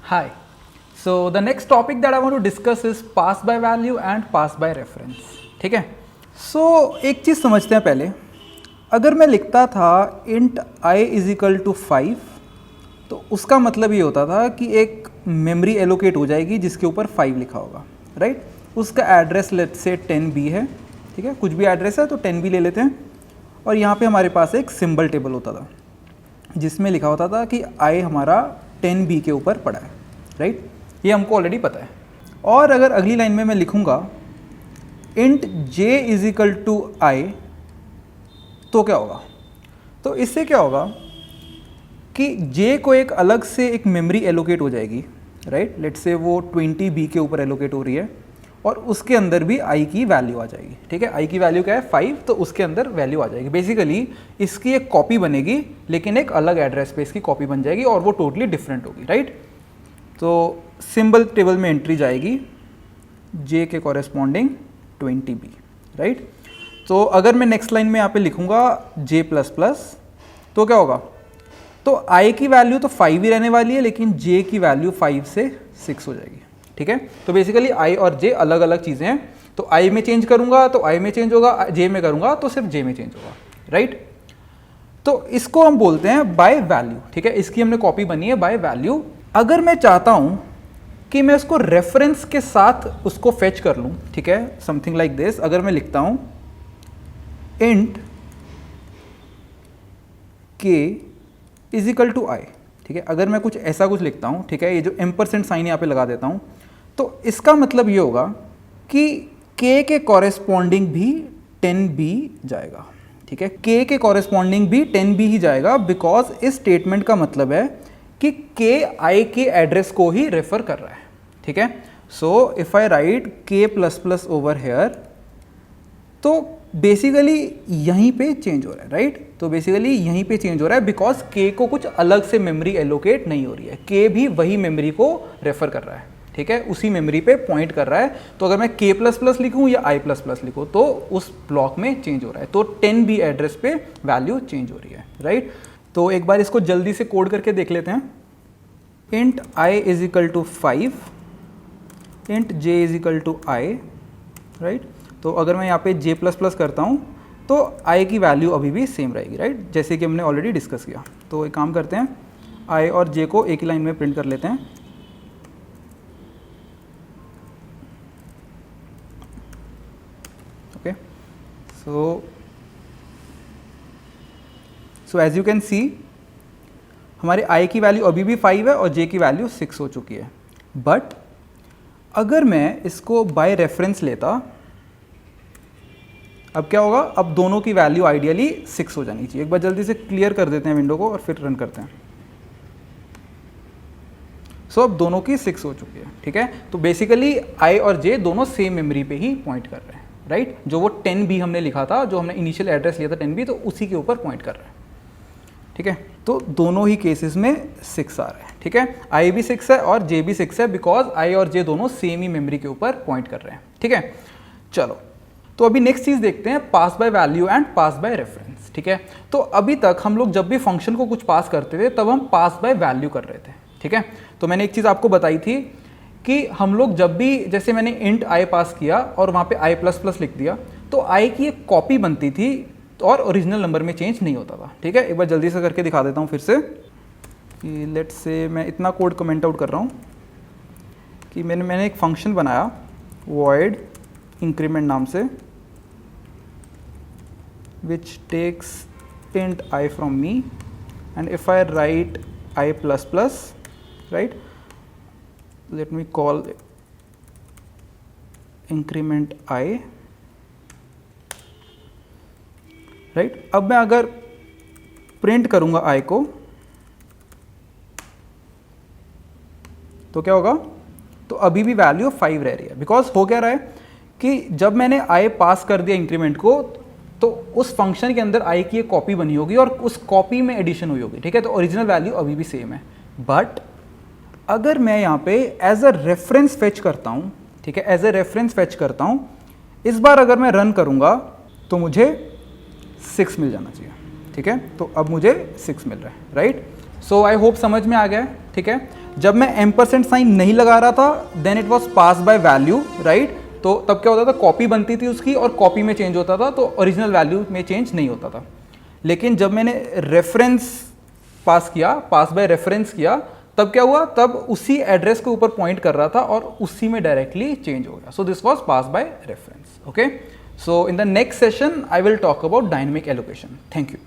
Hi. So the next topic that I want to discuss is pass by value and pass by reference. ठीक है. So एक चीज़ समझते हैं पहले. अगर मैं लिखता था int I is equal to 5 तो उसका मतलब ये होता था कि एक मेमोरी एलोकेट हो जाएगी जिसके ऊपर 5 लिखा होगा, राइट. उसका एड्रेस लेट से 10B है, ठीक है. कुछ भी एड्रेस है तो 10B ले लेते हैं. और यहाँ पे हमारे पास एक सिंबल टेबल होता था जिसमें लिखा होता था कि I हमारा 10B के ऊपर पड़ा है, राइट. ये हमको ऑलरेडी पता है. और अगर अगली लाइन में मैं लिखूँगा int j is equal to I तो क्या होगा. तो इससे क्या होगा कि j को एक अलग से एक मेमोरी एलोकेट हो जाएगी, राइट. लेट्स से वो 20B के ऊपर एलोकेट हो रही है और उसके अंदर भी I की वैल्यू आ जाएगी, ठीक है. I की वैल्यू क्या है 5, तो उसके अंदर वैल्यू आ जाएगी. बेसिकली इसकी एक कॉपी बनेगी लेकिन एक अलग एड्रेस पे इसकी कॉपी बन जाएगी और वो टोटली डिफरेंट होगी, राइट. तो सिंबल टेबल में एंट्री जाएगी j के कॉरेस्पॉन्डिंग 20B, राइट. तो अगर मैं नेक्स्ट लाइन में यहाँ पे लिखूँगा j प्लस प्लस तो क्या होगा. तो I की वैल्यू तो 5 ही रहने वाली है लेकिन j की वैल्यू 5 से 6 हो जाएगी, ठीक है. तो बेसिकली I और j अलग अलग चीज़ें हैं. तो I में चेंज करूँगा तो I में चेंज होगा, j में करूँगा तो सिर्फ j में चेंज होगा, राइट. तो इसको हम बोलते हैं बाय वैल्यू, ठीक है. इसकी हमने कॉपी बनी है बाय वैल्यू. अगर मैं चाहता हूँ कि मैं उसको रेफरेंस के साथ उसको फेच कर लूँ, ठीक है, समथिंग लाइक दिस. अगर मैं लिखता हूँ int k is equal to I, ठीक है. अगर मैं कुछ ऐसा कुछ लिखता हूँ, ठीक है, ये जो एम्परसेंट साइन यहाँ पे लगा देता हूँ, तो इसका मतलब ये होगा कि k के कॉरेस्पॉन्डिंग भी 10B जाएगा, ठीक है. k के कॉरेस्पॉन्डिंग भी 10B ही जाएगा बिकॉज इस स्टेटमेंट का मतलब है कि k I के एड्रेस को ही रेफर कर रहा है, ठीक है. So if I right k plus plus over here तो बेसिकली यहीं पे चेंज हो रहा है, राइट. तो बेसिकली यहीं पे चेंज हो रहा है बिकॉज k को कुछ अलग से मेमोरी एलोकेट नहीं हो रही है. k भी वही मेमोरी को रेफर कर रहा है, ठीक है, उसी मेमोरी पे पॉइंट कर रहा है. तो अगर मैं k प्लस प्लस लिखूँ या I प्लस प्लस लिखूँ तो उस ब्लॉक में चेंज हो रहा है. तो 10B एड्रेस पे वैल्यू चेंज हो रही है, राइट. तो एक बार इसको जल्दी से कोड करके देख लेते हैं. int I is equal to 5, int j is equal to I, right. तो अगर मैं यहाँ पे j प्लस प्लस करता हूँ तो I की वैल्यू अभी भी सेम रहेगी, राइट, जैसे कि हमने ऑलरेडी डिस्कस किया. तो एक काम करते हैं, I और j को एक ही लाइन में प्रिंट कर लेते हैं. Okay. So as you can see हमारे I की वैल्यू अभी भी 5 है और j की वैल्यू 6 हो चुकी है. बट अगर मैं इसको बाय रेफरेंस लेता अब क्या होगा. अब दोनों की वैल्यू आइडियली 6 हो जानी चाहिए. एक बार जल्दी से क्लियर कर देते हैं विंडो को और फिर रन करते हैं. सो अब दोनों की 6 हो चुकी है, ठीक है. तो बेसिकली I और j दोनों सेम मेमोरी पे ही पॉइंट कर रहे हैं, राइट. जो वो 10B हमने लिखा था, जो हमने इनिशियल एड्रेस लिया था 10B, तो उसी के ऊपर पॉइंट कर रहे हैं, ठीक है. तो दोनों ही केसेस में 6 आ रहे हैं, ठीक है. I भी 6 है और j भी 6 है बिकॉज I और j दोनों सेम ही मेमोरी के ऊपर पॉइंट कर रहे हैं, ठीक है. चलो, तो अभी नेक्स्ट चीज देखते हैं, pass by value and pass by reference, ठीक है. तो अभी तक हम लोग जब भी फंक्शन को कुछ पास करते थे तब हम पास बाय वैल्यू कर रहे थे, ठीक है. तो मैंने एक चीज आपको बताई थी कि हम लोग जब भी, जैसे मैंने इंट I पास किया और वहां पे I प्लस प्लस लिख दिया तो I की एक कॉपी बनती थी और ओरिजिनल नंबर में चेंज नहीं होता था, ठीक है. एक बार जल्दी से करके दिखा देता हूँ फिर से कि लेट्स से मैं इतना कोड कमेंट आउट कर रहा हूँ कि मैंने एक फंक्शन बनाया void इंक्रीमेंट नाम से which takes int I from me and if I write I plus plus, right, let me call increment I, right. अब मैं अगर प्रिंट करूंगा I को तो क्या होगा. तो अभी भी वैल्यू 5 रह रही है बिकॉज हो क्या रहा है कि जब मैंने I पास कर दिया इंक्रीमेंट को तो उस फंक्शन के अंदर I की एक कॉपी बनी होगी और उस कॉपी में एडिशन हुई होगी, ठीक है. तो ओरिजिनल वैल्यू अभी भी सेम है. बट अगर मैं यहाँ पे एज अ रेफरेंस फेच करता हूँ, ठीक है, एज अ रेफरेंस फेच करता हूँ, इस बार अगर मैं रन करूँगा तो मुझे 6 मिल जाना चाहिए, ठीक है. तो अब मुझे 6 मिल रहा है, राइट. सो आई होप समझ में आ गया है, ठीक है. जब मैं एम्परसेंट साइन नहीं लगा रहा था then it was pass by value, right. तो तब क्या होता था, कॉपी बनती थी उसकी और कॉपी में चेंज होता था, तो ओरिजिनल वैल्यू में चेंज नहीं होता था। लेकिन जब मैंने रेफरेंस पास किया, पास बाय रेफरेंस किया, तब क्या हुआ, तब उसी एड्रेस के ऊपर पॉइंट कर रहा था और उसी में डायरेक्टली चेंज हो गया। So this was pass by reference. Okay, so in the next session I will talk about dynamic allocation. Thank you.